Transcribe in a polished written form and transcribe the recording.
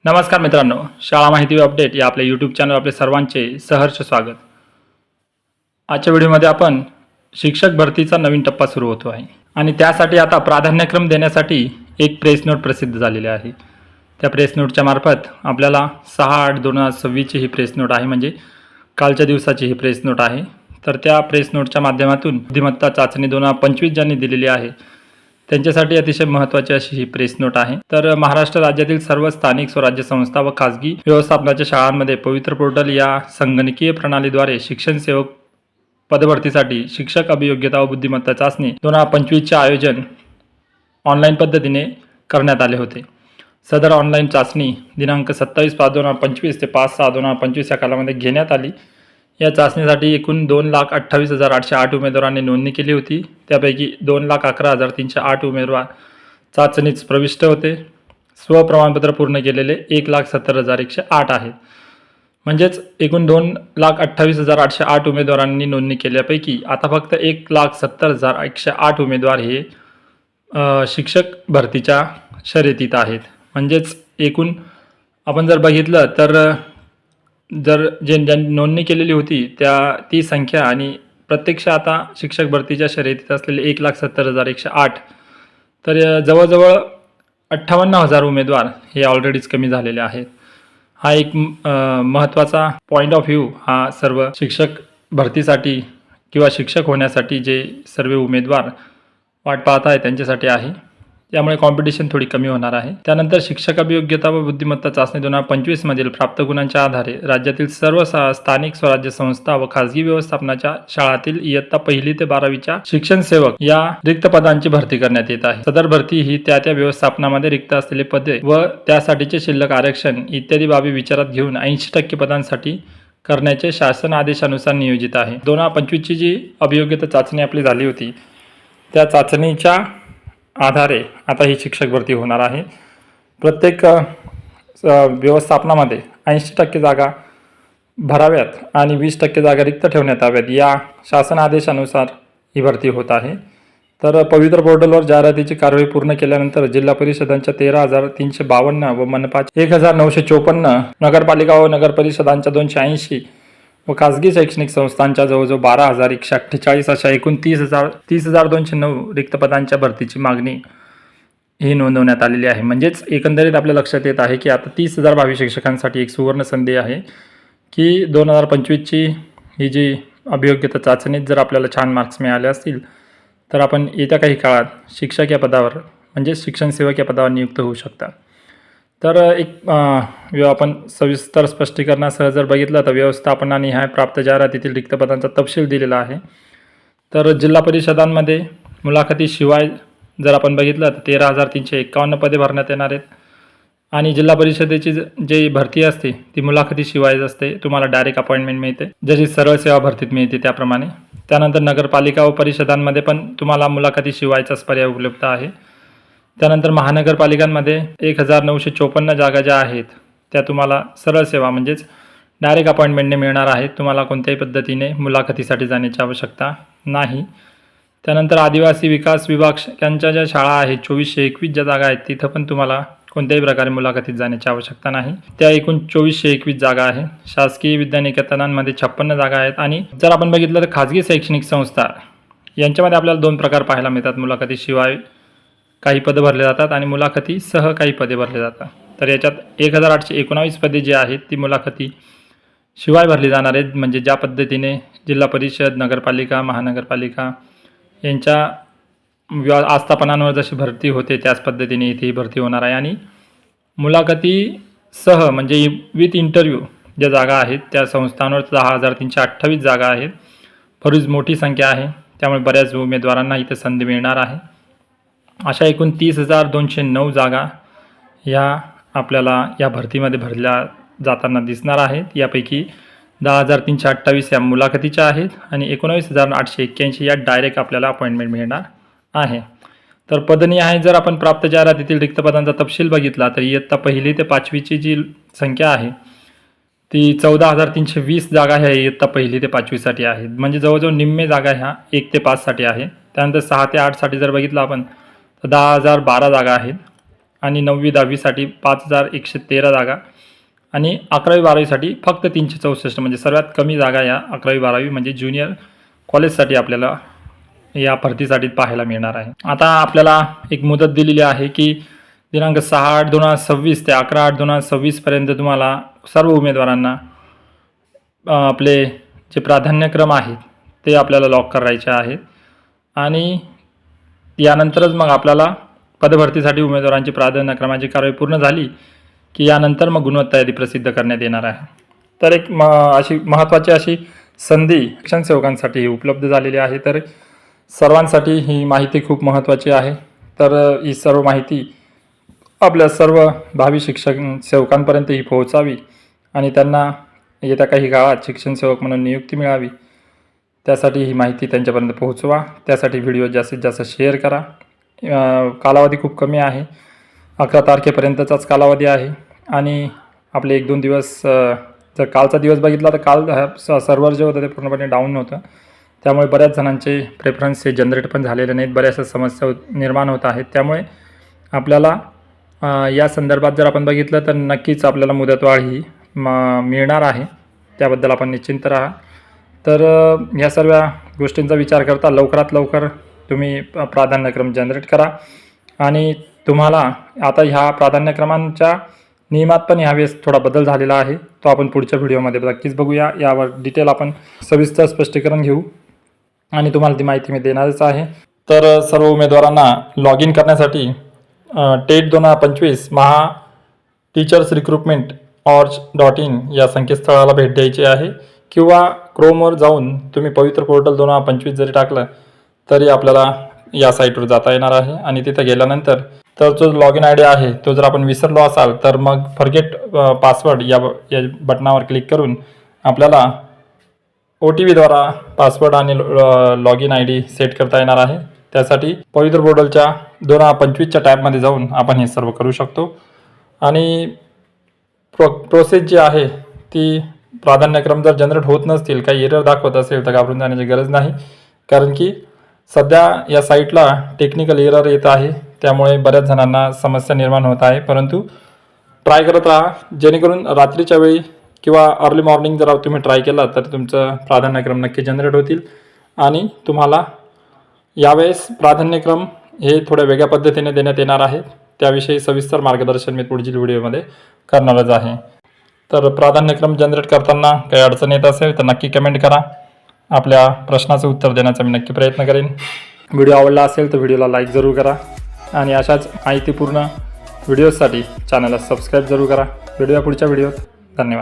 नमस्कार मित्रांनो, शाळा माहिती अपडेट या आपल्या यूट्यूब चॅनल आपले सर्वांचे सहर्ष स्वागत. आजच्या व्हिडिओमध्ये आपण शिक्षक भरतीचा नवीन टप्पा सुरू होतो आहे आणि त्यासाठी आता प्राधान्यक्रम देण्यासाठी एक प्रेस नोट प्रसिद्ध झालेली आहे. त्या प्रेस नोटच्या मार्फत आपल्याला 6/8/2026 ही प्रेस नोट आहे, म्हणजे कालच्या दिवसाची ही प्रेस नोट आहे. तर त्या प्रेस नोटच्या माध्यमातून बुद्धिमत्ता चाचणी 2025 ज्यांनी दिलेली आहे त्यांच्यासाठी अतिशय महत्त्वाची अशी ही प्रेस नोट आहे. तर महाराष्ट्र राज्यातील सर्व स्थानिक स्वराज्य संस्था व खाजगी व्यवस्थापनाच्या शाळांमध्ये पवित्र पोर्टल या संगणकीय प्रणालीद्वारे शिक्षण सेवक पदभरतीसाठी शिक्षक अभियोग्यता व बुद्धिमत्ता चाचणी 2025चे आयोजन ऑनलाईन पद्धतीने करण्यात आले होते. सदर ऑनलाईन चाचणी दिनांक 27/5/2025 ते 5/6/2025 या कालामध्ये घेण्यात आली. या चाचणीसाठी एकूण 2,28,808 उमेदवारांनी नोंदणी केली होती. त्यापैकी 2,11,308 उमेदवार चाचणीत प्रविष्ट होते. स्वप्रमाणपत्र पूर्ण केलेले 1,70,108 आहेत. म्हणजेच एकूण 2,28,808 उमेदवारांनी नोंदणी केल्यापैकी आता फक्त 1,70,108 उमेदवार हे शिक्षक भरतीच्या शर्यतीत आहेत. म्हणजेच एकूण आपण जर बघितलं तर ज्यांनी नोंदणी केलेली होती ती संख्या आणि प्रत्यक्ष आता शिक्षक भरतीच्या शर्यतीत असलेले 1,70,108, तर जवळजवळ 58,000 उमेदवार हे ऑलरेडीच कमी झालेले आहेत. हा एक महत्त्वाचा पॉईंट ऑफ व्ह्यू हा सर्व शिक्षक भरतीसाठी किंवा शिक्षक होण्यासाठी जे सर्व उमेदवार वाट पाहत आहेत त्यांच्यासाठी आहे. त्यामुळे कॉम्पिटिशन थोडी कमी होणार आहे. त्यानंतर शिक्षक अभियोग्यता व बुद्धिमत्ता चाचणी 2025 मधील प्राप्त गुणांच्या आधारे राज्यातील सर्व स्थानिक स्वराज्य संस्था व खाजगी व्यवस्थापनाच्या शाळातील इयत्ता 1ली ते 12वीच्या शिक्षण सेवक या रिक्त पदांची भरती करण्यात येत आहे. सदर भरती ही त्या व्यवस्थापनामध्ये रिक्त असलेले पदे व त्यासाठीचे शिल्लक आरक्षण इत्यादी बाबी विचारात घेऊन 80% पदांसाठी करण्याचे शासन आदेशानुसार नियोजित आहे. 2025ची जी अभियोग्यता चाचणी आपली झाली होती त्या चाचणीच्या आधारे आता ही शिक्षक भरती होणार आहे. प्रत्येक व्यवस्थापनामध्ये 80% जागा भराव्यात आणि 20% जागा रिक्त ठेवण्यात याव्यात या शासन आदेशानुसार ही भरती होत आहे. तर पवित्र पोर्टलवर जाहिरातीची कारवाई पूर्ण केल्यानंतर जिल्हा परिषदांच्या 13,352 व मनपाच्या 1,954, नगरपालिका व नगर परिषदांच्या 280 व खाजगी शैक्षणिक संस्थांच्या जवळजवळ 12,148 अशा एकूण 30,209 रिक्त पदांच्या भरतीची मागणी ही नोंदवण्यात आलेली आहे. म्हणजेच एकंदरीत आपल्या लक्षात येत आहे की आता 30,000 भावी शिक्षकांसाठी एक सुवर्ण संधी आहे की 2025ची ही जी अभियोग्यता चाचणीत जर आपल्याला छान मार्क्स मिळाले असतील तर आपण येत्या काही काळात शिक्षक या पदावर म्हणजे शिक्षण सेवक या पदावर नियुक्त होऊ शकता. तर एक आपण सविस्तर स्पष्टीकरणासह जर बघितलं तर व्यवस्थापनाने ह्या प्राप्त जाहिरातीतील रिक्त पदांचा तपशील दिलेला आहे. तर जिल्हा परिषदांमध्ये मुलाखतीशिवाय जर आपण बघितलं तर 13,351 पदे भरण्यात येणार आहेत आणि जिल्हा परिषदेची जी भरती असते ती मुलाखतीशिवाय असते. तुम्हाला डायरेक्ट अपॉइंटमेंट मिळते जशी सरळ सेवा भरतीत मिळते त्याप्रमाणे. त्यानंतर नगरपालिका व परिषदांमध्ये पण तुम्हाला मुलाखतीशिवायचाच पर्याय उपलब्ध आहे. त्यानंतर महानगरपालिकांमध्ये 1,954 जागा ज्या आहेत त्या तुम्हाला सरळ सेवा म्हणजेच डायरेक्ट अपॉइंटमेंटने मिळणार आहेत. तुम्हाला कोणत्याही पद्धतीने मुलाखतीसाठी जाण्याची आवश्यकता नाही. त्यानंतर आदिवासी विकास विभाग यांच्या ज्या शाळा आहेत 2,421 ज्या जागा आहेत तिथं पण तुम्हाला कोणत्याही प्रकारे मुलाखतीत जाण्याची आवश्यकता नाही. त्या एकूण 2,421 जागा आहेत. शासकीय विद्यानिकेतनांमध्ये 56 जागा आहेत. आणि जर आपण बघितलं तर खाजगी शैक्षणिक संस्था यांच्यामध्ये आपल्याला 2 प्रकार पाहायला मिळतात. मुलाखतीशिवाय काही पदे भरले जातात आणि मुलाखतीसह काही पदे भरले जातात. तर याच्यात 1,819 पदे जी आहेत ती मुलाखती शिवाय भरली जाणार आहेत. म्हणजे ज्या पद्धतीने जिल्हा परिषद, नगरपालिका, महानगरपालिका यांच्या आस्थापनांवर जशी भरती होते त्याच पद्धतीने इथे ही भरती होणार आहे. आणि मुलाखतीसह म्हणजे विथ इंटरव्ह्यू ज्या जागा आहेत त्या संस्थांवर 10,328 जागा आहेत. बरीच मोठी संख्या आहे, त्यामुळे बऱ्याच उमेदवारांना इथे संधी मिळणार आहे. अशा एकूण 30,209 जागा ह्या आपल्याला या भरतीमध्ये भरल्या जाताना दिसणार आहेत. यापैकी 10,328 या मुलाखतीच्या आहेत आणि 19,881 या डायरेक्ट आपल्याला अपॉइंटमेंट मिळणार आहे. तर पदनिहाय जर आपण प्राप्त जाहिरातीतील रिक्त पदांचा तपशील बघितला तर इयत्ता 1ली ते 5वीची जी संख्या आहे ती 14,320 जागा ह्या इयत्ता 1ली ते 5वीसाठी आहेत. म्हणजे जवळजवळ निम्मे जागा ह्या 1 ते 5 साठी आहेत. त्यानंतर 6 ते 8 साठी जर बघितलं आपण तर 10,012 जागा आहेत आणि 9वी 10वीसाठी 5113 जागा आणि 11वी 12वीसाठी फक्त 364 म्हणजे सर्वात कमी जागा या 11वी 12वी म्हणजे ज्युनियर कॉलेजसाठी आपल्याला या भरतीसाठी पाहायला मिळणार आहे. आता आपल्याला एक मुदत दिलेली आहे की दिनांक 6/8/2026 ते 11/8/2026 पर्यंत तुम्हाला सर्व उमेदवारांना आपले जे प्राधान्यक्रम आहेत ते आपल्याला लॉक करायचे आहेत आणि यानंतरच मग आपल्याला पदभरतीसाठी उमेदवारांची प्राधान्यक्रमाची कारवाई पूर्ण झाली की यानंतर मग गुणवत्ता यादी प्रसिद्ध करण्यात येणार आहे. तर एक अशी महत्त्वाची अशी संधी शिक्षण सेवकांसाठी उपलब्ध झालेली आहे. तर सर्वांसाठी ही माहिती खूप महत्त्वाची आहे. तर ही सर्व माहिती आपल्या सर्व भावी शिक्षक सेवकांपर्यंत ही पोहोचावी आणि त्यांना येत्या काही काळात शिक्षण सेवक म्हणून नियुक्ती मिळावी त्यासाठी ही माहिती त्यांच्यापर्यंत पोहोचवा. त्यासाठी व्हिडिओ जास्तीत जास्त शेअर करा. कालावधी खूप कमी आहे, 11 तारखेपर्यंतचाच कालावधी आहे आणि आपले 1-2 दिवस जर कालचा दिवस बघितला तर काल सर्व्हर जे होतं ते पूर्णपणे डाऊन होतं. त्यामुळे बऱ्याच जणांचे प्रेफरन्स हे जनरेट पण झालेले नाहीत. बऱ्याचशा समस्या निर्माण होत आहेत. त्यामुळे आपल्याला या संदर्भात जर आपण बघितलं तर नक्कीच आपल्याला मुदतवाढ ही मिळणार आहे. त्याबद्दल आपण निश्चिंत राहा. तर ह्या सर्व गोष्टींचा विचार करता लवकरात लवकर तुम्ही प्राधान्यक्रम जनरेट करा आणि तुम्हाला आता ह्या प्राधान्यक्रमांच्या नियमात पण ह्यावेळेस थोडा बदल झालेला आहे. तो आपण पुढच्या व्हिडिओमध्ये नक्कीच बघूया. यावर डिटेल आपण सविस्तर स्पष्टीकरण घेऊ आणि तुम्हाला ती माहिती मी देणारच आहे. तर सर्व उमेदवारांना लॉग इन करण्यासाठी टेट 2025 महा टीचर्स रिक्रुटमेंट org.in या संकेतस्थळाला भेट द्यायची आहे किंवा क्रोमवर जाऊन तुम्ही पवित्र पोर्टल 2025 जरी टाकलं तरी आपल्याला या साईटवर जाता येणार आहे आणि तिथे गेल्यानंतर तर जो लॉग इन ID आहे तो जर आपण विसरलो असाल तर मग फॉरगेट पासवर्ड या बटनावर क्लिक करून आपल्याला OTPद्वारा पासवर्ड आणि लॉग इन ID सेट करता येणार आहे. त्यासाठी पवित्र पोर्टलच्या 2025च्या टॅबमध्ये जाऊन आपण हे सर्व करू शकतो आणि प्रोसेस जी आहे ती प्राधान्यक्रम जर जनरेट होत नसतील, काही एरर दाखवत असेल तर घाबरून जाण्याची गरज नाही. कारण की सध्या या साईटला टेक्निकल एरर येत आहे. त्यामुळे बऱ्याच जणांना समस्या निर्माण होत आहे. परंतु ट्राय करत राहा जेणेकरून रात्रीच्या वेळी किंवा अर्ली मॉर्निंग जर तुम्ही ट्राय केला तर तुमचं प्राधान्यक्रम नक्की जनरेट होतील आणि तुम्हाला यावेळेस प्राधान्यक्रम हे थोड्या वेगळ्या पद्धतीने देण्यात येणार आहेत. त्याविषयी सविस्तर मार्गदर्शन मी पुढील व्हिडिओमध्ये करणारच आहे. तर प्राधान्यक्रम जनरेट करताना काही अडचण येत असेल तर नक्की कमेंट करा. आपल्या प्रश्नाचं उत्तर देण्याचा मी नक्की प्रयत्न करेन. व्हिडिओ आवडला असेल तर व्हिडिओला लाईक जरूर करा आणि अशाच माहितीपूर्ण व्हिडिओसाठी चॅनलला सबस्क्राईब जरूर करा. भेटूया पुढच्या व्हिडिओत. धन्यवाद.